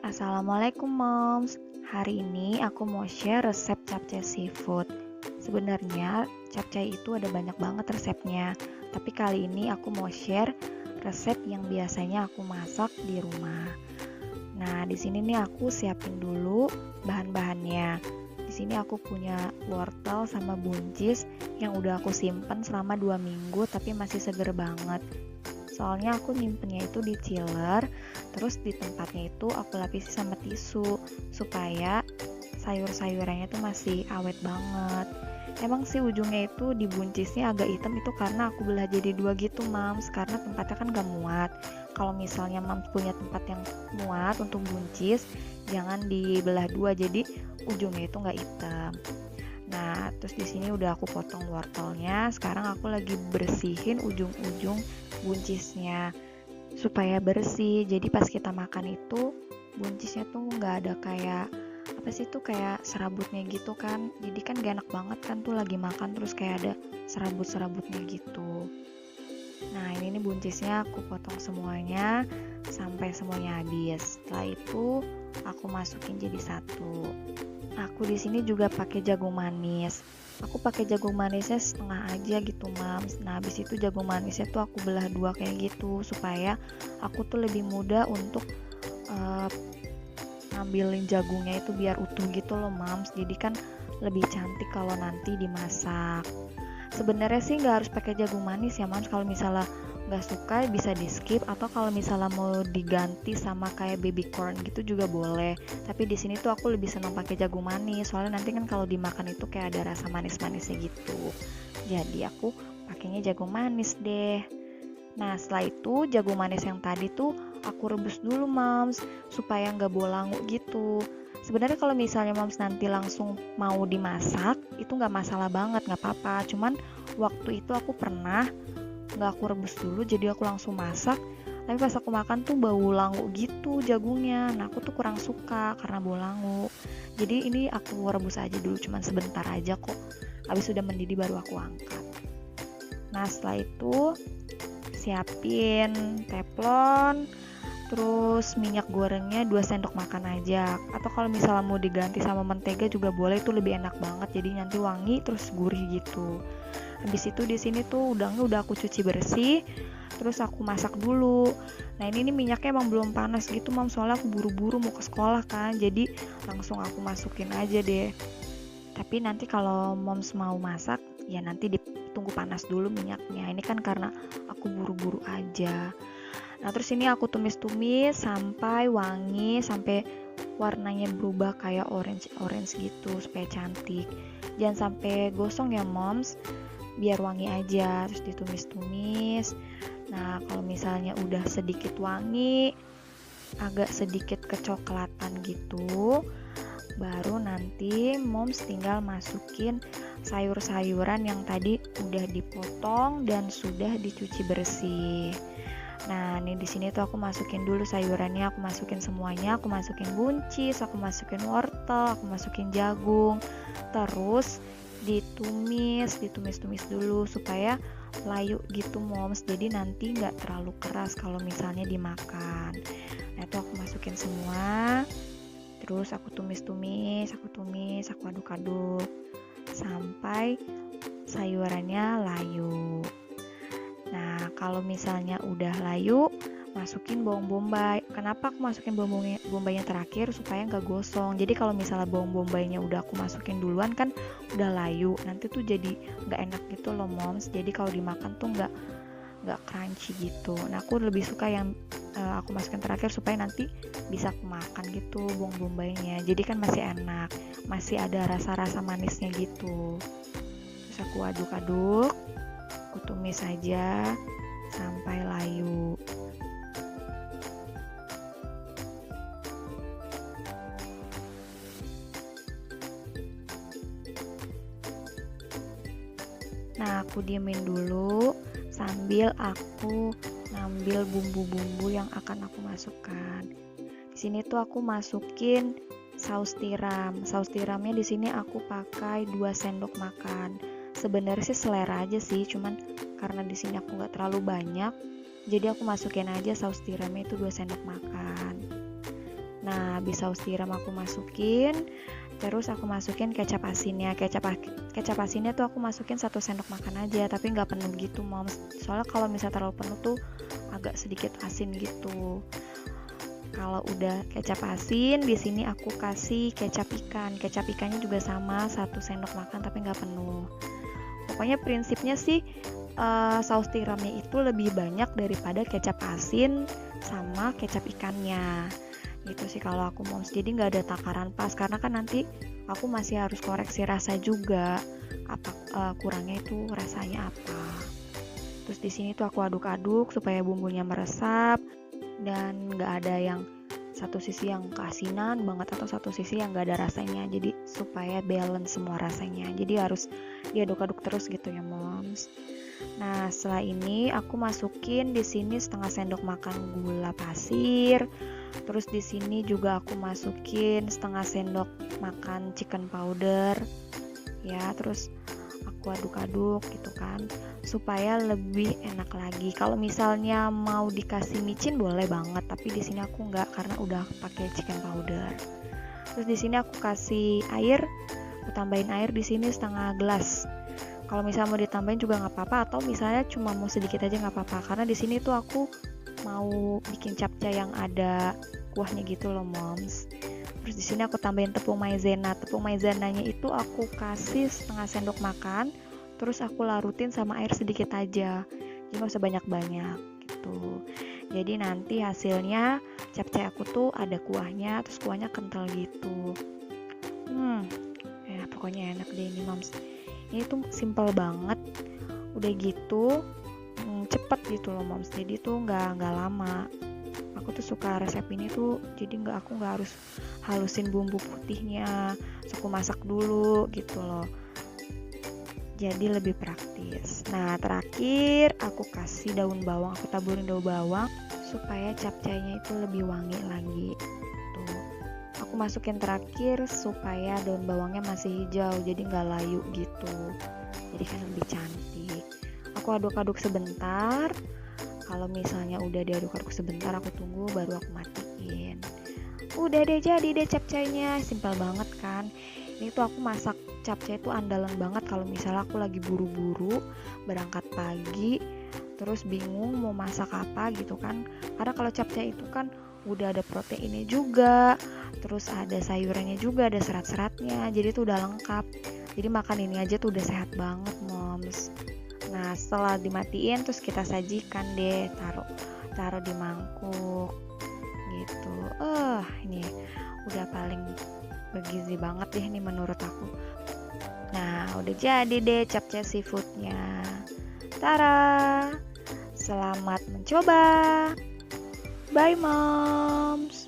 Assalamualaikum moms. Hari ini aku mau share resep capcay seafood. Sebenarnya capcay itu ada banyak banget resepnya, tapi kali ini aku mau share resep yang biasanya aku masak di rumah. Nah, di sini nih aku siapin dulu bahan-bahannya. Di sini aku punya wortel sama buncis yang udah aku simpen selama 2 minggu tapi masih seger banget. Soalnya aku nyimpennya itu di chiller, terus di tempatnya itu aku lapisi sama tisu supaya sayur-sayurannya itu masih awet banget. Emang sih ujungnya itu di buncisnya agak hitam itu karena aku belah jadi 2 gitu mams, karena tempatnya kan gak muat. Kalau misalnya mams punya tempat yang muat untuk buncis, jangan dibelah 2 jadi ujungnya itu gak hitam. Nah, terus di sini udah aku potong wortelnya. Sekarang aku lagi bersihin ujung-ujung buncisnya supaya bersih. Jadi pas kita makan itu buncisnya tuh nggak ada kayak apa sih tuh kayak serabutnya gitu kan. Jadi kan gak enak banget kan tuh lagi makan terus kayak ada serabut-serabutnya gitu. Nah, ini nih buncisnya aku potong semuanya sampai semuanya habis. Setelah itu aku masukin jadi satu. Aku di sini juga pakai jagung manis. Aku pakai jagung manisnya setengah aja gitu, Mams. Nah, habis itu jagung manisnya tuh aku belah 2 kayak gitu supaya aku tuh lebih mudah untuk ngambilin jagungnya itu biar utuh gitu loh, Mams. Jadi kan lebih cantik kalau nanti dimasak. Sebenarnya sih nggak harus pakai jagung manis ya, Mams. Kalau misalnya nggak suka bisa di skip, atau kalau misalnya mau diganti sama kayak baby corn gitu juga boleh. Tapi di sini tuh aku lebih senang pakai jagung manis, soalnya nanti kan kalau dimakan itu kayak ada rasa manis-manisnya gitu. Jadi aku pakainya jagung manis deh. Nah, setelah itu jagung manis yang tadi tuh aku rebus dulu mams supaya nggak bolangu gitu. Sebenarnya kalau misalnya mams nanti langsung mau dimasak itu nggak masalah banget, nggak apa-apa. Cuman waktu itu aku pernah nggak aku rebus dulu jadi aku langsung masak, tapi pas aku makan tuh bau langu gitu jagungnya. Nah, aku tuh kurang suka karena bau langu. Jadi ini aku rebus aja dulu, cuman sebentar aja kok. Habis sudah mendidih baru aku angkat. Nah, setelah itu siapin teflon, terus minyak gorengnya 2 sendok makan aja, atau kalau misalnya mau diganti sama mentega juga boleh, itu lebih enak banget, jadi nanti wangi terus gurih gitu. Habis itu di sini tuh udangnya udah aku cuci bersih, terus aku masak dulu. Nah, ini nih minyaknya emang belum panas gitu mam, soalnya aku buru-buru mau ke sekolah kan, jadi langsung aku masukin aja deh. Tapi nanti kalau moms mau masak ya nanti ditunggu panas dulu minyaknya, ini kan karena aku buru-buru aja. Nah, terus ini aku tumis-tumis sampai wangi, sampai warnanya berubah kayak orange gitu supaya cantik. Jangan sampai gosong ya moms, biar wangi aja. Terus ditumis-tumis. Nah, kalau misalnya udah sedikit wangi, agak sedikit kecoklatan gitu, baru nanti moms tinggal masukin sayur-sayuran yang tadi udah dipotong dan sudah dicuci bersih. Nah, ini di sini tuh aku masukin dulu sayurannya, aku masukin semuanya, aku masukin buncis, aku masukin wortel, aku masukin jagung. Terus ditumis dulu supaya layu gitu moms. Jadi nanti nggak terlalu keras kalau misalnya dimakan. Nah, itu aku masukin semua. Terus aku tumis, aku aduk-aduk sampai sayurannya layu. Nah, kalau misalnya udah layu, masukin bawang bombay. Kenapa aku masukin bawang bombaynya terakhir? Supaya nggak gosong. Jadi kalau misalnya bawang bombaynya udah aku masukin duluan kan udah layu, nanti tuh jadi nggak enak gitu loh moms. Jadi kalau dimakan tuh nggak crunchy gitu. Nah, aku lebih suka yang aku masukin terakhir supaya nanti bisa aku makan gitu bawang bombaynya. Jadi kan masih enak, masih ada rasa-rasa manisnya gitu. Terus aku aduk-aduk, aku tumis aja sampai layu. Nah, aku diemin dulu sambil aku ngambil bumbu-bumbu yang akan aku masukkan. Di sini tuh aku masukin saus tiram. Saus tiramnya di sini aku pakai 2 sendok makan. Sebenarnya sih selera aja sih, cuman karena di sini aku nggak terlalu banyak, jadi aku masukin aja saus tiramnya itu 2 sendok makan. Nah, habis saus tiram aku masukin, terus aku masukin kecap asinnya. Kecap asinnya tuh aku masukin 1 sendok makan aja, tapi nggak penuh gitu, Moms. Soalnya kalau misalnya terlalu penuh tuh agak sedikit asin gitu. Kalau udah kecap asin, di sini aku kasih kecap ikan. Kecap ikannya juga sama 1 sendok makan tapi nggak penuh. Pokoknya prinsipnya sih saus tiramnya itu lebih banyak daripada kecap asin sama kecap ikannya. Gitu sih kalau aku, Moms. Jadi nggak ada takaran pas karena kan nanti aku masih harus koreksi rasa juga. Apa kurangnya itu rasanya apa. Terus di sini tuh aku aduk-aduk supaya bumbunya meresap dan nggak ada yang satu sisi yang keasinan banget atau satu sisi yang nggak ada rasanya. Jadi supaya balance semua rasanya. Jadi harus diaduk-aduk terus gitu ya, Moms. Nah, setelah ini aku masukin di sini setengah sendok makan gula pasir. Terus di sini juga aku masukin setengah sendok makan chicken powder. Ya, terus aku aduk-aduk gitu kan supaya lebih enak lagi. Kalau misalnya mau dikasih micin boleh banget, tapi di sini aku nggak karena udah pakai chicken powder. Terus di sini aku kasih air, aku tambahin air di sini setengah gelas. Kalau misalnya mau ditambahin juga nggak apa-apa, atau misalnya cuma mau sedikit aja nggak apa-apa. Karena di sini tuh aku mau bikin capcay yang ada kuahnya gitu loh, Moms. Terus di sini aku tambahin tepung maizena. Tepung maizenanya itu aku kasih setengah sendok makan. Terus aku larutin sama air sedikit aja. Jadi nggak usah banyak-banyak gitu. Jadi nanti hasilnya capcay aku tuh ada kuahnya, terus kuahnya kental gitu. Ya pokoknya enak deh ini, Moms. Ini tuh simple banget, udah gitu cepet gitu loh, Moms. Jadi tuh nggak lama. Aku tuh suka resep ini tuh, jadi aku nggak harus halusin bumbu putihnya, terus aku masak dulu gitu loh. Jadi lebih praktis. Nah, terakhir aku kasih daun bawang, aku taburin daun bawang supaya capcaynya itu lebih wangi lagi. Tuh. Aku masukin terakhir supaya daun bawangnya masih hijau, jadi nggak layu gitu. Jadi kan lebih cantik. Aku aduk-aduk sebentar. Kalau misalnya udah diaduk-aduk sebentar, aku tunggu baru aku matiin. Udah deh, jadi deh capcaynya. Simpel banget kan. Ini tuh aku masak capcay itu andalan banget kalau misalnya aku lagi buru-buru berangkat pagi, terus bingung mau masak apa gitu kan. Karena kalau capcay itu kan udah ada proteinnya juga, terus ada sayurannya juga, ada serat-seratnya, jadi tuh udah lengkap. Jadi makan ini aja tuh udah sehat banget, Moms. Nah, setelah dimatiin terus kita sajikan deh, taruh di mangkuk gitu. Ini udah paling bergizi banget deh nih menurut aku. Nah, udah jadi deh capcay seafoodnya. Tara, selamat mencoba. Bye, Moms.